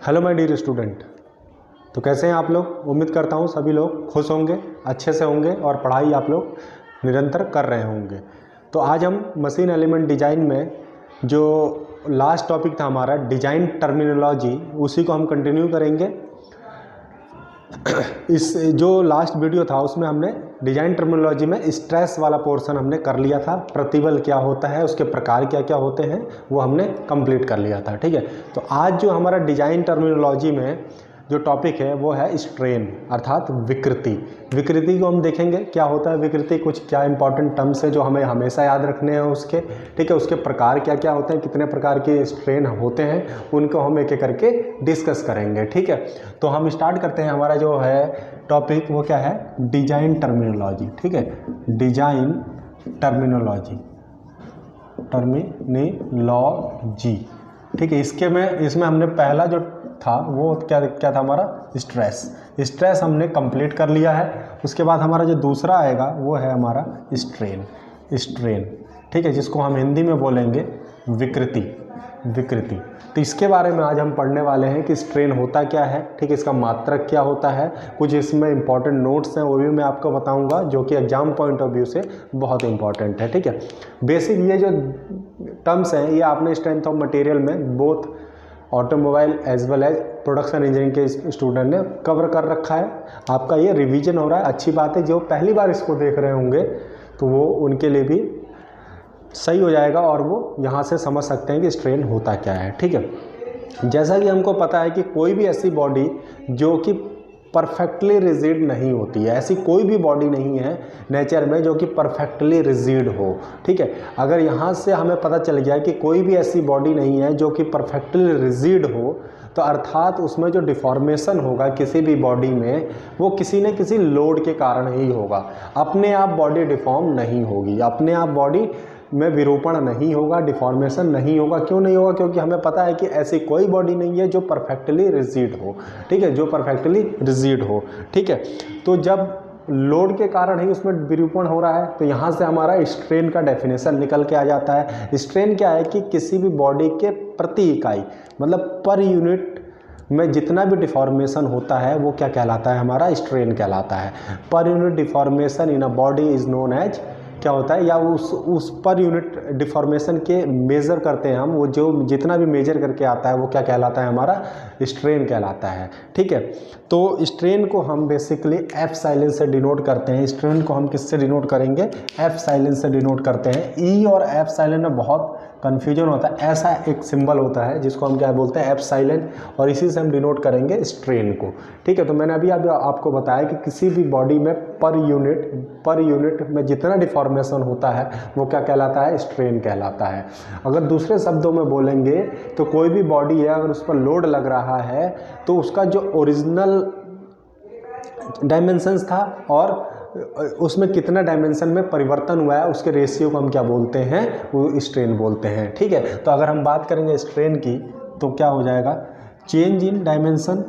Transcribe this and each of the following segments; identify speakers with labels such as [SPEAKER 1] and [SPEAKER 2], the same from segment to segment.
[SPEAKER 1] Hello my dear student. तो कैसे हैं आप लोग? उम्मीद करता हूँ सभी लोग खुश होंगे, अच्छे से होंगे और पढ़ाई आप लोग निरंतर कर रहे होंगे। तो आज हम मशीन एलिमेंट डिज़ाइन में जो लास्ट टॉपिक था हमारा डिज़ाइन टर्मिनोलॉजी, उसी को हम कंटिन्यू करेंगे। इस जो लास्ट वीडियो था उसमें हमने डिज़ाइन टर्मिनोलॉजी में स्ट्रेस वाला पोर्शन हमने कर लिया था। प्रतिबल क्या होता है, उसके प्रकार क्या क्या होते हैं, वो हमने कंप्लीट कर लिया था। ठीक है, तो आज जो हमारा डिज़ाइन टर्मिनोलॉजी में जो टॉपिक है वो है स्ट्रेन अर्थात विकृति। विकृति को हम देखेंगे क्या होता है विकृति, कुछ क्या इंपॉर्टेंट टर्म्स है जो हमें हमेशा याद रखने हैं उसके। ठीक है, उसके प्रकार क्या क्या होते हैं, कितने प्रकार के स्ट्रेन होते हैं, उनको हम एक एक करके डिस्कस करेंगे। ठीक है, तो हम स्टार्ट करते हैं। हमारा जो है टॉपिक वो क्या है, डिज़ाइन टर्मिनोलॉजी। ठीक है, डिज़ाइन टर्मिनोलॉजी ठीक है, इसमें हमने पहला जो था वो क्या था हमारा स्ट्रेस हमने कंप्लीट कर लिया है। उसके बाद हमारा जो दूसरा आएगा वो है हमारा स्ट्रेन। ठीक है, जिसको हम हिंदी में बोलेंगे विकृति। तो इसके बारे में आज हम पढ़ने वाले हैं कि स्ट्रेन होता क्या है। ठीक है, इसका मात्रक क्या होता है, कुछ इसमें इंपॉर्टेंट नोट्स हैं वो भी मैं आपको बताऊंगा जो कि एग्जाम पॉइंट ऑफ व्यू से बहुत इंपॉर्टेंट है। ठीक है, बेसिक ये जो टर्म्स हैं ये आपने स्ट्रेंथ ऑफ मटेरियल में both automobile as well as production engineering के स्टूडेंट ने कवर कर रखा है। आपका ये रिवीजन हो रहा है, अच्छी बात है। जो पहली बार इसको देख रहे होंगे तो वो उनके लिए भी सही हो जाएगा और वो यहाँ से समझ सकते हैं कि स्ट्रेन होता क्या है। ठीक है, जैसा कि हमको पता है कि कोई भी ऐसी बॉडी जो कि परफेक्टली रिजिड नहीं होती है, ऐसी कोई भी बॉडी नहीं है नेचर में जो कि परफेक्टली रिजिड हो। ठीक है, अगर यहाँ से हमें पता चल गया कि कोई भी ऐसी बॉडी नहीं है जो कि परफेक्टली रिजिड हो, तो अर्थात उसमें जो डिफॉर्मेशन होगा किसी भी बॉडी में वो किसी न किसी लोड के कारण ही होगा। अपने आप बॉडी डिफॉर्म नहीं होगी, अपने आप बॉडी में विरूपण नहीं होगा, डिफॉर्मेशन नहीं होगा। क्यों नहीं होगा? क्योंकि हमें पता है कि ऐसी कोई बॉडी नहीं है जो परफेक्टली रिजिड हो। ठीक है, जो परफेक्टली रिजिड हो। ठीक है, तो जब लोड के कारण ही उसमें विरूपण हो रहा है तो यहाँ से हमारा स्ट्रेन का डेफिनेशन निकल के आ जाता है। स्ट्रेन क्या है कि किसी भी बॉडी के प्रति इकाई मतलब पर यूनिट में जितना भी डिफॉर्मेशन होता है वो क्या कहलाता है, हमारा स्ट्रेन कहलाता है। पर unit deformation in a body is known as क्या होता है, या उस पर यूनिट डिफॉर्मेशन के मेज़र करते हैं हम, वो जो जितना भी मेजर करके आता है वो क्या कहलाता है, हमारा स्ट्रेन कहलाता है। ठीक है, तो स्ट्रेन को हम बेसिकली एफ साइलेंस से डिनोट करते हैं। स्ट्रेन को हम किससे डिनोट करेंगे, एफ साइलेंस से डिनोट करते हैं। ई और एफ साइलेंट में बहुत कन्फ्यूजन होता है। ऐसा एक सिंबल होता है जिसको हम क्या बोलते हैं, एफ साइलेंट, और इसी से हम डिनोट करेंगे स्ट्रेन को। ठीक है, तो मैंने अभी आपको बताया कि किसी भी बॉडी में पर यूनिट में जितना डिफॉर्मेशन होता है वो क्या कहलाता है, स्ट्रेन कहलाता है। अगर दूसरे शब्दों में बोलेंगे तो कोई भी बॉडी है अगर उस पर लोड लग रहा है तो उसका जो ओरिजिनल डायमेंशंस था और उसमें कितना डायमेंशन में परिवर्तन हुआ है उसके रेशियो को हम क्या बोलते हैं, वो स्ट्रेन बोलते हैं। ठीक है, तो अगर हम बात करेंगे स्ट्रेन की तो क्या हो जाएगा, change in dimension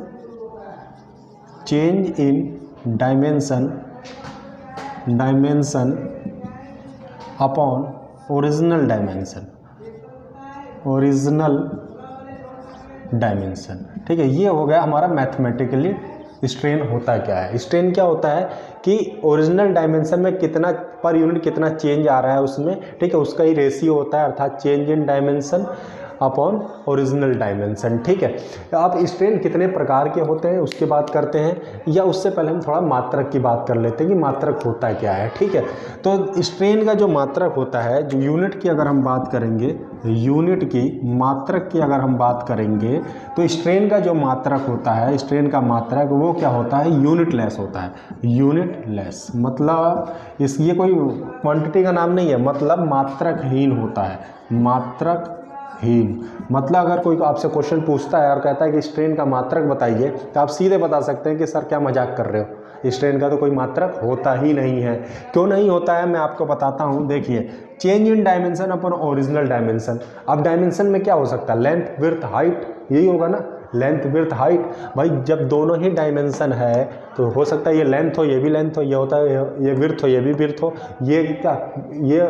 [SPEAKER 1] upon original dimension. ठीक है, ये हो गया हमारा मैथमेटिकली स्ट्रेन होता क्या है। स्ट्रेन क्या होता है कि ओरिजिनल डायमेंशन में कितना पर यूनिट कितना चेंज आ रहा है उसमें। ठीक है, उसका ही रेशियो होता है, अर्थात change in dimension upon original dimension. ठीक है, अब स्ट्रेन कितने प्रकार के होते हैं उसकी बात करते हैं, या उससे पहले हम थोड़ा मात्रक की बात कर लेते हैं कि मात्रक होता क्या है। ठीक है, तो स्ट्रेन का जो मात्रक होता है, जो यूनिट की अगर हम बात करेंगे, यूनिट की मात्रक की अगर हम बात करेंगे तो स्ट्रेन का जो मात्रक होता है, स्ट्रेन का मात्रक वो क्या होता है, यूनिटलेस होता है। यूनिटलेस मतलब ये कोई क्वांटिटी का नाम नहीं है, मतलब मात्रकहीन होता है। मात्रकहीन मतलब अगर कोई आपसे क्वेश्चन पूछता है और कहता है कि स्ट्रेन का मात्रक बताइए तो आप सीधे बता सकते हैं कि सर क्या मजाक कर रहे हो, स्ट्रेन का तो कोई मात्रक होता ही नहीं है। क्यों नहीं होता है मैं आपको बताता हूँ। देखिए, change in dimension upon original dimension. अब डायमेंशन में क्या हो सकता है, लेंथ विड्थ हाइट, यही होगा ना, लेंथ विड्थ हाइट। भाई जब दोनों ही डायमेंशन है तो हो सकता है ये लेंथ हो ये भी लेंथ हो, ये होता है ये विड्थ हो ये भी विड्थ हो, ये क्या ये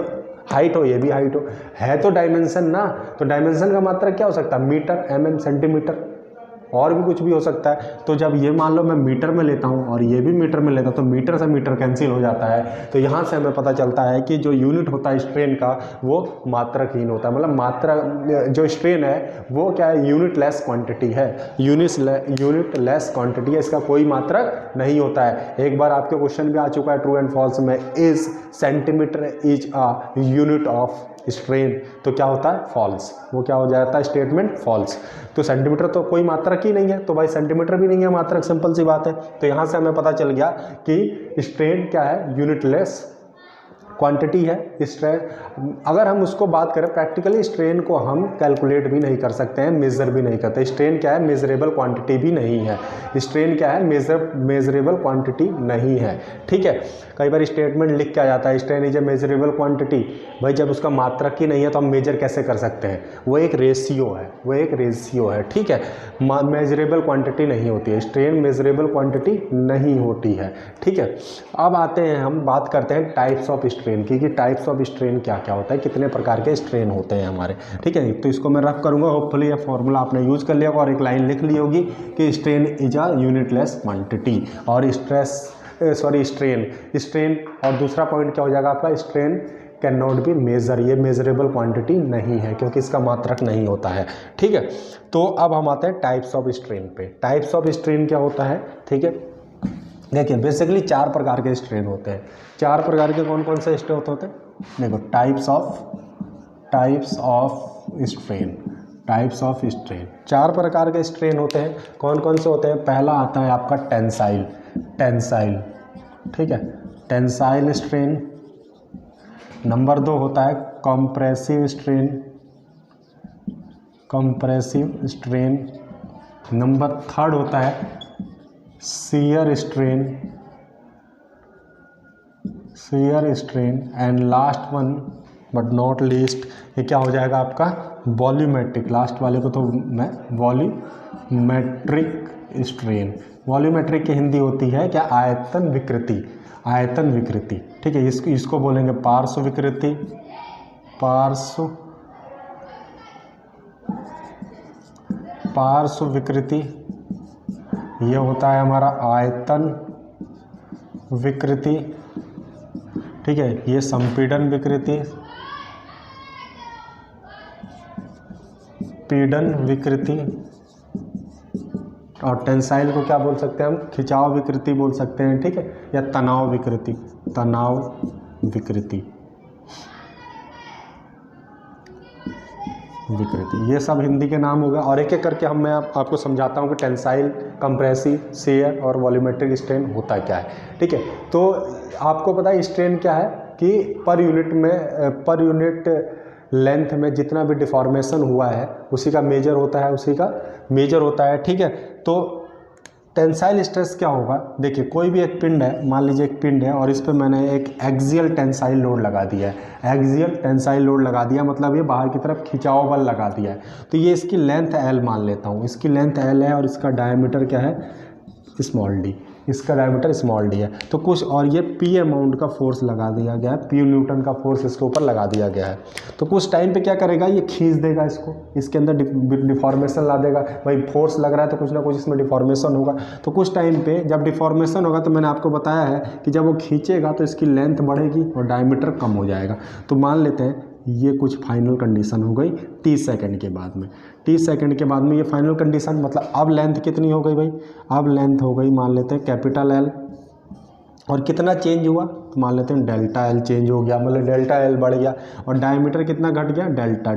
[SPEAKER 1] हाइट हो ये भी हाइट हो, है तो डायमेंशन ना। तो डायमेंशन का मात्रक क्या हो सकता है, मीटर, mm, सेंटीमीटर। और भी कुछ भी हो सकता है। तो जब ये मान लो मैं मीटर में लेता हूँ और ये भी मीटर में लेता हूँ तो मीटर से मीटर कैंसिल हो जाता है। तो यहाँ से हमें पता चलता है कि जो यूनिट होता है स्ट्रेन का वो मात्रकहीन होता है, मतलब मात्रा जो स्ट्रेन है वो क्या है, यूनिट लेस क्वांटिटी है, यूनिट लेस क्वांटिटी है, इसका कोई मात्रक नहीं होता है। एक बार आपके क्वेश्चन भी आ चुका है ट्रू एंड फॉल्स में, is centimetre is a unit of strain, तो क्या होता है फॉल्स, वो क्या हो जाता है स्टेटमेंट फॉल्स। तो सेंटीमीटर तो कोई मात्रक ही नहीं है, तो भाई सेंटीमीटर भी नहीं है मात्रक, सिंपल सी बात है। तो यहाँ से हमें पता चल गया कि स्ट्रेन क्या है, यूनिटलेस क्वांटिटी है। स्ट्रेन अगर हम उसको बात करें प्रैक्टिकली, स्ट्रेन को हम कैलकुलेट भी नहीं कर सकते हैं, मेजर भी नहीं करते। स्ट्रेन क्या है, मेजरेबल क्वांटिटी भी नहीं है। स्ट्रेन क्या है, मेजरेबल क्वांटिटी नहीं है, ठीक है। कई बार स्टेटमेंट लिख के आ जाता है strain is a measurable quantity, भाई जब उसका मात्रक ही नहीं है तो हम मेजर कैसे कर सकते हैं, वो एक रेशियो है, वो एक रेशियो है, ठीक है। मेजरेबल क्वांटिटी नहीं होती है, स्ट्रेन मेजरेबल क्वांटिटी नहीं होती है, ठीक है। अब आते हैं, हम बात करते हैं टाइप्स ऑफ स्ट्रेन की, कि टाइप्स ऑफ स्ट्रेन क्या क्या होता है, कितने प्रकार के स्ट्रेन होते हैं हमारे, ठीक है। तो इसको मैं रफ करूंगा, होपफुली ये फॉर्मूला आपने यूज कर लिया होगा और एक लाइन लिख ली होगी कि strain is a unitless quantity, और स्ट्रेन और दूसरा पॉइंट क्या हो जाएगा आपका, strain can not be measure, ये मेजरेबल क्वांटिटी नहीं है क्योंकि इसका मात्रक नहीं होता है, ठीक है। तो अब हम आते हैं टाइप्स ऑफ स्ट्रेन पे। टाइप्स ऑफ स्ट्रेन क्या होता है, ठीक है। देखिए बेसिकली 4 प्रकार के स्ट्रेन होते हैं। 4 प्रकार के कौन कौन से स्ट्रेन होते हैं, देखो टाइप्स ऑफ स्ट्रेन 4 प्रकार के स्ट्रेन होते हैं। कौन कौन से होते हैं, पहला आता है आपका टेंसाइल, ठीक है, टेंसाइल स्ट्रेन। नंबर 2 होता है कंप्रेसिव स्ट्रेन। नंबर 3 होता है shear strain and last one but not least ये क्या हो जाएगा आपका वॉल्यूमेट्रिक। लास्ट वाले को तो मैं वॉल्यूमेट्रिक स्ट्रेन, वॉल्यूमेट्रिक की हिंदी होती है क्या, आयतन विकृति, ठीक है। इसको बोलेंगे पार्श्व विकृति। ये होता है हमारा आयतन विकृति, ठीक है। ये संपीड़न विकृति, और टेंसाइल को क्या बोल सकते हैं हम, खिंचाव विकृति बोल सकते हैं, ठीक है, या तनाव विकृति। ये सब हिंदी के नाम हो गए, और एक एक करके मैं आपको समझाता हूँ कि टेंसाइल, कंप्रेसिव, शियर और वॉल्यूमेट्रिक स्ट्रेन होता क्या है, ठीक है। तो आपको पता है स्ट्रेन क्या है कि पर यूनिट लेंथ में जितना भी डिफॉर्मेशन हुआ है उसी का मेजर होता है, ठीक है। तो टेंसाइल स्ट्रेस क्या होगा, देखिए कोई भी एक पिंड है, मान लीजिए एक पिंड है और इस पे मैंने एक एक्सियल टेंसाइल लोड लगा दिया है, मतलब ये बाहर की तरफ खिंचाव बल लगा दिया है। तो ये इसकी लेंथ L मान लेता हूँ, इसकी लेंथ L है और इसका डायमीटर क्या है, स्मॉल d, इसका डायमीटर स्मॉल d है। तो कुछ और ये P अमाउंट का फोर्स लगा दिया गया है, P न्यूटन का फोर्स इसके ऊपर लगा दिया गया है। तो कुछ टाइम पे क्या करेगा, ये खींच देगा इसको, इसके अंदर डिफॉर्मेशन ला देगा। भाई फोर्स लग रहा है तो कुछ ना कुछ इसमें डिफॉर्मेशन होगा। तो कुछ टाइम पे जब डिफॉर्मेशन होगा तो मैंने आपको बताया है कि जब वो खींचेगा तो इसकी लेंथ बढ़ेगी और डायमीटर कम हो जाएगा। तो मान लेते हैं ये कुछ फाइनल कंडीशन हो गई 30 सेकंड के बाद में। 30 सेकंड के बाद में ये फाइनल कंडीशन, मतलब अब लेंथ कितनी हो गई भाई, अब लेंथ हो गई मान लेते हैं कैपिटल L, और कितना चेंज हुआ तो मान लेते हैं डेल्टा L चेंज हो गया, मतलब डेल्टा L बढ़ गया, और डायमीटर कितना घट गया, डेल्टा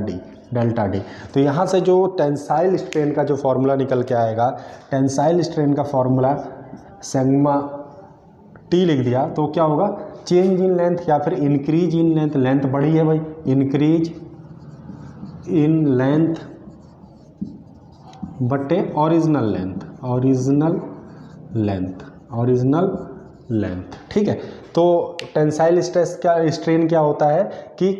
[SPEAKER 1] D। तो यहाँ से जो टेंसाइल स्ट्रेन का जो फॉर्मूला निकल के आएगा, टेंसाइल स्ट्रेन का फॉर्मूला सिग्मा T लिख दिया तो क्या होगा, चेंज इन लेंथ या फिर इंक्रीज इन लेंथ, लेंथ बढ़ी है भाई, इंक्रीज इन लेंथ बटे ओरिजिनल लेंथ, ठीक है। तो टेंसाइल स्ट्रेस क्या स्ट्रेन क्या होता है कि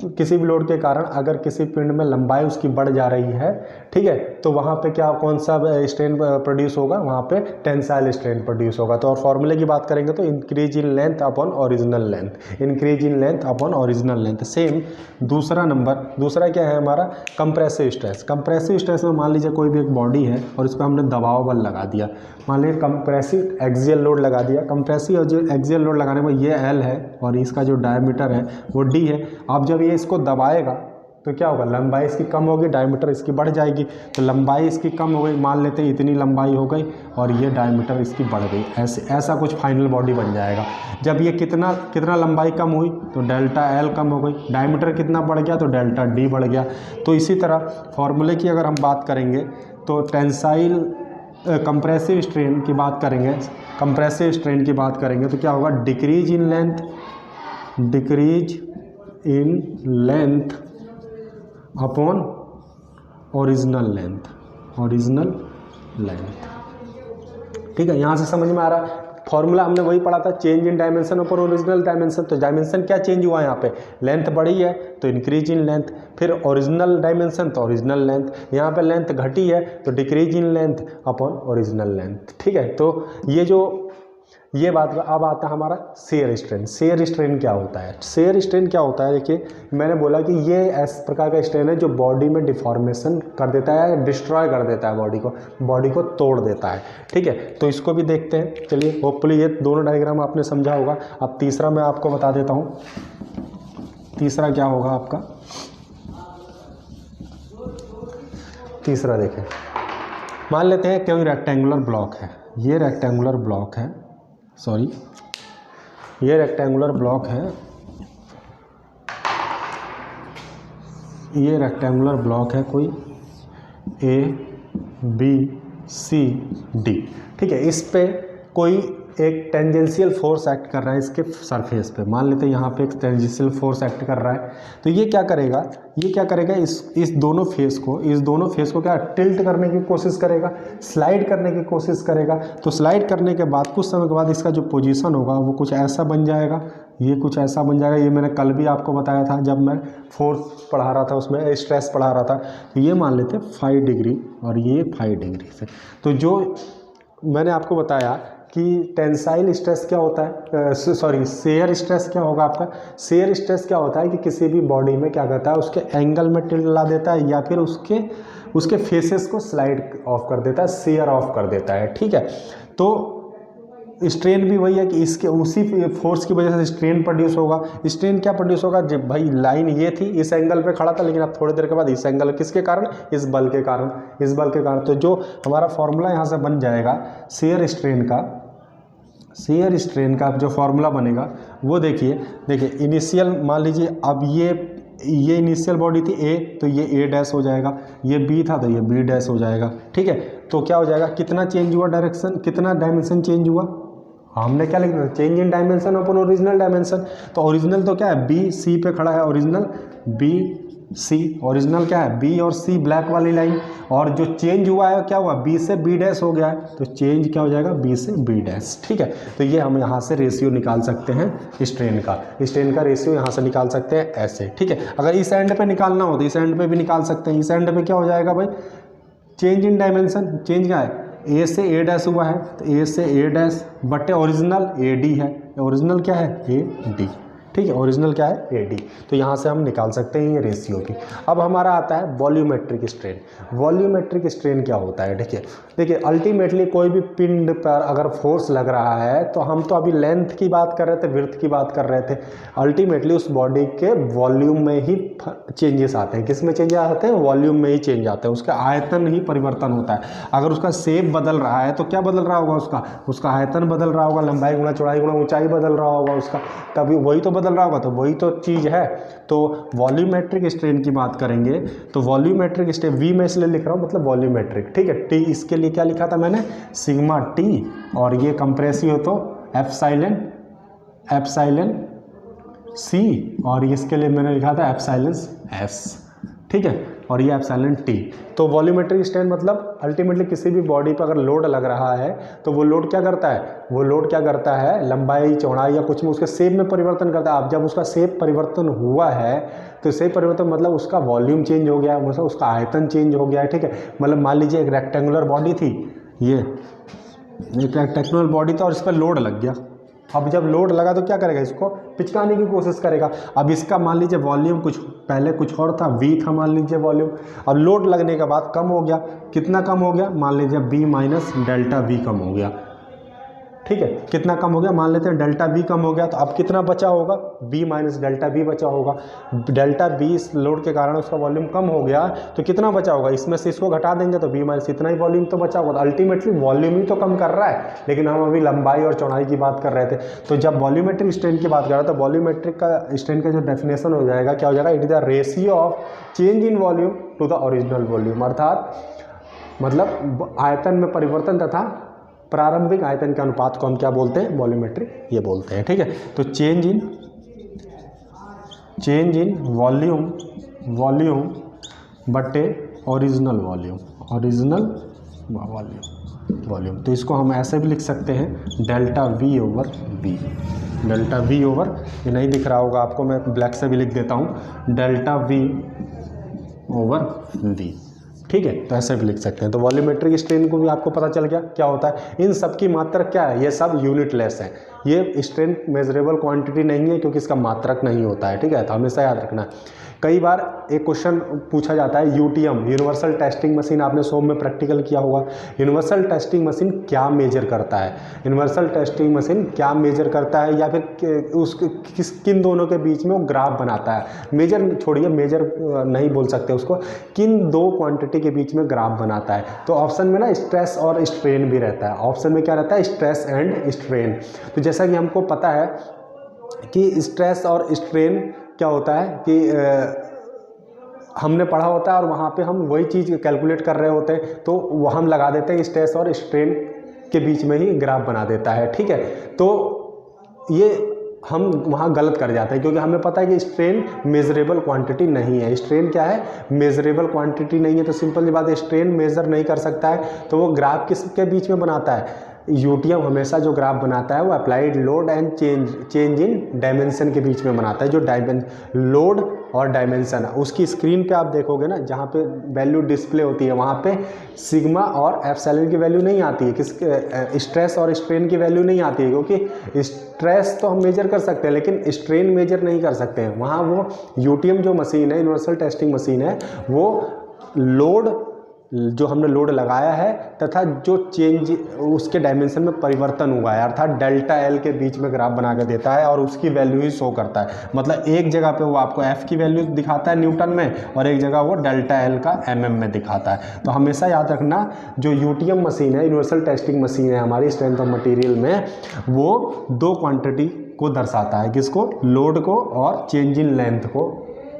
[SPEAKER 1] किसी भी लोड के कारण अगर किसी पिंड में लंबाई उसकी बढ़ जा रही है, ठीक है, तो वहाँ पे क्या कौन सा स्ट्रेन प्रोड्यूस होगा, वहाँ पे टेंसाइल स्ट्रेन प्रोड्यूस होगा। तो और फॉर्मूले की बात करेंगे तो increase in length upon original length, increase in length upon original length. Same दूसरा क्या है हमारा कंप्रेसिव स्ट्रेस। कंप्रेसिव स्ट्रेस में मान लीजिए कोई भी एक बॉडी है और इस पर हमने दबाव बल लगा दिया, मान लीजिए कंप्रेसिव एक्सियल लोड लगा दिया। कंप्रेसिव जो एक्सियल लोड लगाने में ये एल है और इसका जो डायमीटर है वो डी है। अब जब ये इसको दबाएगा तो क्या होगा, लंबाई इसकी कम होगी, डायमीटर इसकी बढ़ जाएगी। तो लंबाई इसकी कम हो गई, मान लेते हैं इतनी लंबाई हो गई और ये डायमीटर इसकी बढ़ गई, ऐसा कुछ फाइनल बॉडी बन जाएगा। जब ये कितना लंबाई कम हुई तो डेल्टा एल कम हो गई, डायमीटर कितना बढ़ गया तो डेल्टा डी बढ़ गया। तो इसी तरह फॉर्मूले की अगर हम बात करेंगे तो टेंसाइल कंप्रेसिव स्ट्रेन की बात करेंगे, कंप्रेसिव स्ट्रेन की बात करेंगे तो क्या होगा, decrease in length upon original length. ठीक है, यहाँ से समझ में आ रहा है। फॉर्मूला हमने वही पढ़ा था, change in dimension upon original dimension. तो डायमेंशन क्या चेंज हुआ यहाँ पे, लेंथ बढ़ी है तो इंक्रीज इन लेंथ, फिर ओरिजिनल डायमेंशन तो ओरिजिनल लेंथ, यहाँ पे लेंथ घटी है तो decrease in length upon original length. ठीक है, तो ये बात अब आता है हमारा शेयर स्ट्रेन। शेयर स्ट्रेन क्या होता है, शेयर स्ट्रेन क्या होता है, देखिए मैंने बोला कि ये इस प्रकार का स्ट्रेन है जो बॉडी में डिफॉर्मेशन कर देता है, डिस्ट्रॉय कर देता है, बॉडी को तोड़ देता है। ठीक है, तो इसको भी देखते हैं। चलिए, होपफुली ये दोनों डायग्राम आपने समझा होगा। अब तीसरा मैं आपको बता देता हूँ, तीसरा क्या होगा आपका। तीसरा देखें, मान लेते हैं कोई रेक्टेंगुलर ब्लॉक है, ये रेक्टेंगुलर ब्लॉक है, ये रेक्टेंगुलर ब्लॉक है, ये रेक्टेंगुलर ब्लॉक है कोई ए बी सी डी। ठीक है, इस पे कोई एक टेंजेंशियल फोर्स एक्ट कर रहा है इसके सरफेस पे, मान लेते हैं यहाँ पे एक टेंजेंशियल फोर्स एक्ट कर रहा है। तो ये क्या करेगा, इस दोनों फेस को क्या टिल्ट करने की कोशिश करेगा, स्लाइड करने की कोशिश करेगा। तो स्लाइड करने के बाद कुछ समय के बाद इसका जो पोजीशन होगा वो कुछ ऐसा बन जाएगा, ये कुछ ऐसा बन जाएगा। ये मैंने कल भी आपको बताया था जब मैं फोर्स पढ़ा रहा था, उसमें स्ट्रेस पढ़ा रहा था। तो ये मान लेते हैं 5 डिग्री और ये 5 डिग्री से। तो जो मैंने आपको बताया कि टेंसाइल स्ट्रेस क्या होता है, शेयर स्ट्रेस क्या होगा आपका। शेयर स्ट्रेस क्या होता है कि किसी भी बॉडी में क्या करता है, उसके एंगल में टिल्ट ला देता है या फिर उसके फेसेस को स्लाइड ऑफ कर देता है, शेयर ऑफ कर देता है। ठीक है, तो स्ट्रेन भी वही है कि इसके उसी फोर्स की वजह से स्ट्रेन प्रोड्यूस होगा। स्ट्रेन क्या प्रोड्यूस होगा, जब भाई लाइन ये थी, इस एंगल पे खड़ा था, लेकिन अब थोड़ी देर के बाद इस एंगल, किसके कारण, इस बल के कारण। तो जो हमारा फॉर्मूला यहाँ से बन जाएगा शेयर स्ट्रेन का जो फॉर्मूला बनेगा वो देखिए इनिशियल, मान लीजिए अब ये इनिशियल बॉडी थी ए, तो ये ए डैश हो जाएगा, ये बी था तो ये बी डैश हो जाएगा। ठीक है, तो क्या हो जाएगा, कितना चेंज हुआ डायरेक्शन, कितना डायमेंशन चेंज हुआ, हमने क्या लिखना, change in dimension upon original dimension. तो ओरिजिनल तो क्या है, बी सी पे खड़ा है, ओरिजिनल बी सी, ओरिजिनल क्या है बी और सी, ब्लैक वाली लाइन। और जो चेंज हुआ है क्या हुआ, बी से बी डैश हो गया है, तो चेंज क्या हो जाएगा, बी से बी डैश। ठीक है, तो ये हम यहाँ से रेशियो निकाल सकते हैं स्ट्रेन का रेशियो यहाँ से निकाल सकते हैं ऐसे। ठीक है, अगर इस एंड पे निकालना हो तो इस एंड पे भी निकाल सकते हैं। इस एंड पे क्या हो जाएगा भाई, चेंज इन डायमेंशन, चेंज क्या है, ए से ए डैश हुआ है तो ए से ए डैश बटे ओरिजिनल ए डी है, ओरिजिनल क्या है ए डी। ठीक है, ओरिजिनल क्या है ए डी। तो यहाँ से हम निकाल सकते हैं ये रेशियो भी। अब हमारा आता है वॉल्यूमेट्रिक स्ट्रेन। वॉल्यूमेट्रिक स्ट्रेन क्या होता है, देखिए अल्टीमेटली कोई भी पिंड पर अगर फोर्स लग रहा है, तो हम तो अभी लेंथ की बात कर रहे थे, विड्थ की बात कर रहे थे, अल्टीमेटली उस बॉडी के वॉल्यूम में ही चेंजेस आते हैं। किस में चेंजेस आते हैं, वॉल्यूम में ही चेंज आते हैं, उसका आयतन ही परिवर्तन होता है। अगर उसका शेप बदल रहा है तो क्या बदल रहा होगा, उसका आयतन बदल रहा होगा, लंबाई गुणा चौड़ाई गुणा ऊंचाई बदल रहा होगा उसका, तभी वही तो बदल रहा होगा, तो वही तो चीज़ है। तो वॉल्यूमेट्रिक स्ट्रेन की बात करेंगे तो वॉल्यूमेट्रिक स्ट्रेन, वी में इसलिए लिख रहा हूँ मतलब वॉल्यूमेट्रिक। ठीक है, टी इसके लिए क्या लिखा था मैंने, सिग्मा टी, और ये कंप्रेसिव हो तो एप्सिलॉन सी, और इसके लिए मैंने लिखा था एप्सिलॉन एस। ठीक है, और ये एप्सिलॉन टी। तो वॉल्यूमेट्रिक स्ट्रेन मतलब अल्टीमेटली किसी भी बॉडी पर अगर लोड लग रहा है तो वो लोड क्या करता है, वो लोड क्या करता है, लंबाई चौड़ाई या कुछ में उसके शेप में परिवर्तन करता है। अब जब उसका शेप परिवर्तन हुआ है तो शेप परिवर्तन मतलब उसका वॉल्यूम चेंज हो गया, मतलब उसका आयतन चेंज हो गया है, ठीक है। मतलब मान लीजिए एक रेक्टेंगुलर बॉडी थी, ये एक रेक्टेंगुलर बॉडी था और इस पर लोड लग गया। अब जब लोड लगा तो क्या करेगा, इसको पिचकाने की कोशिश करेगा। अब इसका मान लीजिए वॉल्यूम कुछ पहले कुछ और था, v था मान लीजिए वॉल्यूम। अब लोड लगने के बाद कम हो गया, कितना कम हो गया, मान लीजिए b माइनस डेल्टा v कम हो गया, ठीक है। कितना कम हो गया, मान लेते हैं डेल्टा v कम हो गया। तो अब कितना बचा होगा, b माइनस डेल्टा v बचा होगा। डेल्टा v इस लोड के कारण उसका वॉल्यूम कम हो गया तो कितना बचा होगा, इसमें से इसको घटा देंगे तो b माइनस इतना ही वॉल्यूम तो बचा होगा। तो अल्टीमेटली वॉल्यूम ही तो कम कर रहा है, लेकिन हम अभी लंबाई और चौड़ाई की बात कर रहे थे। तो जब वॉल्यूमेट्रिक स्ट्रेन की बात कर रहे हैं तो वॉल्यूमेट्रिक का स्ट्रेन का जो डेफिनेशन हो जाएगा, क्या हो जाएगा, it is the ratio of change in volume to the original volume. अर्थात मतलब आयतन में परिवर्तन तथा प्रारंभिक आयतन के अनुपात को हम क्या बोलते हैं, वॉल्यूमेट्रिक ये बोलते हैं, ठीक है। तो चेंज इन वॉल्यूम बटे ओरिजिनल वॉल्यूम। तो इसको हम ऐसे भी लिख सकते हैं, delta V over V. Delta V over, ये नहीं दिख रहा होगा आपको, मैं ब्लैक से भी लिख देता हूँ, डेल्टा वी ओवर वी, ठीक है। तो ऐसे भी लिख सकते हैं। तो वॉल्यूमेट्रिक स्ट्रेन को भी आपको पता चल गया क्या होता है। इन सब की मात्रक क्या है, ये सब यूनिटलेस है। ये स्ट्रेन मेजरेबल क्वांटिटी नहीं है क्योंकि इसका मात्रक नहीं होता है, ठीक है। तो हमेशा याद रखना। कई बार एक क्वेश्चन पूछा जाता है, यूटीएम यूनिवर्सल टेस्टिंग मशीन, आपने सोम में प्रैक्टिकल किया होगा। यूनिवर्सल टेस्टिंग मशीन क्या मेजर करता है, यूनिवर्सल टेस्टिंग मशीन क्या मेजर करता है, या फिर उस किन दोनों के बीच में वो ग्राफ बनाता है। मेजर छोड़िए, मेजर नहीं बोल सकते उसको, किन दो क्वांटिटी के बीच में ग्राफ बनाता है। तो ऑप्शन में ना स्ट्रेस और स्ट्रेन भी रहता है। ऑप्शन में क्या रहता है, स्ट्रेस एंड स्ट्रेन। तो जैसा कि हमको पता है कि स्ट्रेस और स्ट्रेन क्या होता है कि हमने पढ़ा होता है और वहाँ पे हम वही चीज़ कैलकुलेट कर रहे होते हैं, तो वो हम लगा देते हैं स्ट्रेस और स्ट्रेन के बीच में ही ग्राफ बना देता है, ठीक है। तो ये हम वहाँ गलत कर जाते हैं क्योंकि हमें पता है कि स्ट्रेन मेजरेबल क्वांटिटी नहीं है। स्ट्रेन क्या है, मेजरेबल क्वांटिटी नहीं है। तो सिंपल सी बात है, स्ट्रेन मेजर नहीं कर सकता है तो वो ग्राफ किसके बीच में बनाता है, यूटीएम हमेशा जो ग्राफ बनाता है वो applied load and change in dimension के बीच में बनाता है। जो लोड और डायमेंशन है उसकी स्क्रीन पे आप देखोगे ना, जहाँ पे वैल्यू डिस्प्ले होती है वहाँ पे सिग्मा और एप्सिलॉन की वैल्यू नहीं आती है, किस स्ट्रेस और स्ट्रेन की वैल्यू नहीं आती है, क्योंकि स्ट्रेस तो हम मेजर कर सकते हैं लेकिन स्ट्रेन मेजर नहीं कर सकते हैं। वहाँ वो यूटीएम जो मशीन है, यूनिवर्सल टेस्टिंग मशीन है, वो लोड जो हमने लोड लगाया है तथा जो चेंज उसके डायमेंशन में परिवर्तन हुआ है, अर्थात डेल्टा एल के बीच में ग्राफ बना के देता है और उसकी वैल्यू ही शो करता है। मतलब एक जगह पे वो आपको एफ की वैल्यू दिखाता है न्यूटन में और एक जगह वो डेल्टा एल का एमएम में दिखाता है। तो हमेशा याद रखना, जो यूटीएम मशीन है, यूनिवर्सल टेस्टिंग मशीन है हमारी स्ट्रेंथ ऑफ मटेरियल में, वो दो क्वांटिटी को दर्शाता है, किसको, लोड को और चेंज इन लेंथ को,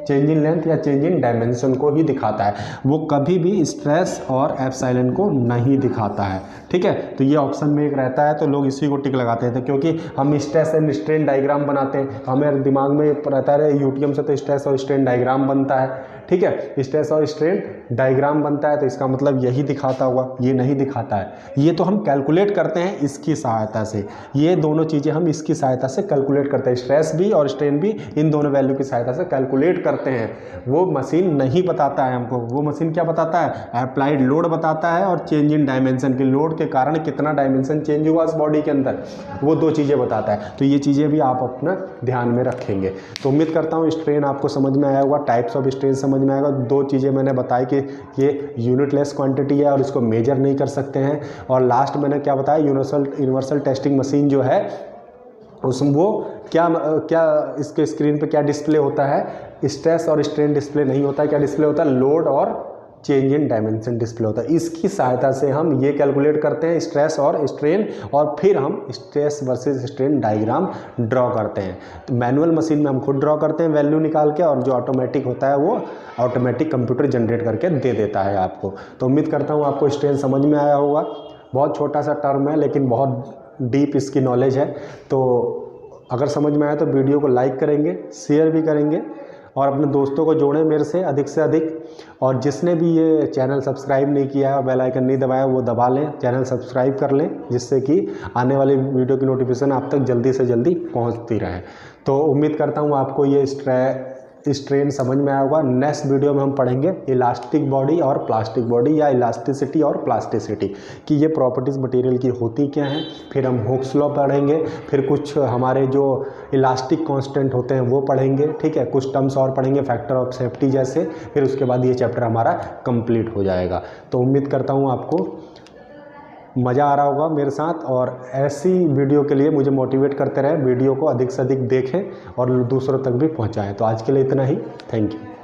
[SPEAKER 1] चेंज इन लेंथ या चेंज इन डायमेंशन को ही दिखाता है। वो कभी भी स्ट्रेस और एप्सिलॉन को नहीं दिखाता है, ठीक है। तो ये ऑप्शन में एक रहता है तो लोग इसी को टिक लगाते थे, क्योंकि हम स्ट्रेस एंड स्ट्रेन डायग्राम बनाते हैं तो हमें दिमाग में रहता है यूटीएम से तो स्ट्रेस और स्ट्रेन डायग्राम बनता है, ठीक है। स्ट्रेस और स्ट्रेन डायग्राम बनता है तो इसका मतलब यही दिखाता हुआ, ये नहीं दिखाता है। ये तो हम कैलकुलेट करते हैं इसकी सहायता से, ये दोनों चीज़ें हम इसकी सहायता से कैलकुलेट करते हैं, स्ट्रेस भी और स्ट्रेन भी इन दोनों वैल्यू की सहायता से कैलकुलेट करते हैं। वो मशीन नहीं बताता है हमको, वो मशीन क्या बताता है, अप्लाइड लोड बताता है और चेंज इन डायमेंशन की, लोड के कारण कितना डायमेंशन चेंज हुआ इस बॉडी के अंदर, वो दो चीज़ें बताता है। तो ये चीज़ें भी आप अपना ध्यान में रखेंगे। तो उम्मीद करता हूँ स्ट्रेन आपको समझ में आया होगा, टाइप्स ऑफ स्ट्रेन समझ में आएगा। दो चीज़ें मैंने बताई कि ये यूनिटलेस क्वांटिटी है और इसको मेजर नहीं कर सकते हैं, और लास्ट मैंने क्या बताया, यूनिवर्सल टेस्टिंग मशीन जो है उसमें वो क्या इसके स्क्रीन पे क्या डिस्प्ले होता है, स्ट्रेस और स्ट्रेन डिस्प्ले नहीं होता है, क्या डिस्प्ले होता है, लोड और चेंज इन डायमेंशन डिस्प्ले होता है। इसकी सहायता से हम ये कैलकुलेट करते हैं स्ट्रेस और स्ट्रेन, और फिर हम stress versus strain diagram draw करते हैं। तो मैनुअल मशीन में हम खुद ड्रॉ करते हैं वैल्यू निकाल के, और जो ऑटोमेटिक होता है वो ऑटोमेटिक कंप्यूटर जनरेट करके दे देता है आपको। तो उम्मीद करता हूँ आपको स्ट्रेन समझ में आया होगा। बहुत छोटा सा टर्म है लेकिन बहुत डीप इसकी नॉलेज है। तो अगर समझ में आया तो वीडियो को लाइक करेंगे, शेयर भी करेंगे और अपने दोस्तों को जोड़ें मेरे से अधिक। और जिसने भी ये चैनल सब्सक्राइब नहीं किया है और बेल आइकन नहीं दबाया वो दबा लें, चैनल सब्सक्राइब कर लें, जिससे कि आने वाली वीडियो की नोटिफिकेशन आप तक जल्दी से जल्दी पहुंचती रहे। तो उम्मीद करता हूँ आपको ये स्ट्रेन समझ में आया होगा। नेक्स्ट वीडियो में हम पढ़ेंगे इलास्टिक बॉडी और प्लास्टिक बॉडी, या इलास्टिसिटी और प्लास्टिसिटी, कि ये प्रॉपर्टीज़ मटेरियल की होती क्या हैं। फिर हम हुक्स लॉ पढ़ेंगे, फिर कुछ हमारे जो इलास्टिक कांस्टेंट होते हैं वो पढ़ेंगे, ठीक है, कुछ टर्म्स और पढ़ेंगे, फैक्टर ऑफ सेफ्टी जैसे। फिर उसके बाद ये चैप्टर हमारा कंप्लीट हो जाएगा। तो उम्मीद करता हूँ आपको मज़ा आ रहा होगा मेरे साथ, और ऐसी वीडियो के लिए मुझे मोटिवेट करते रहें, वीडियो को अधिक से अधिक देखें और दूसरों तक भी पहुंचाएं। तो आज के लिए इतना ही, थैंक यू।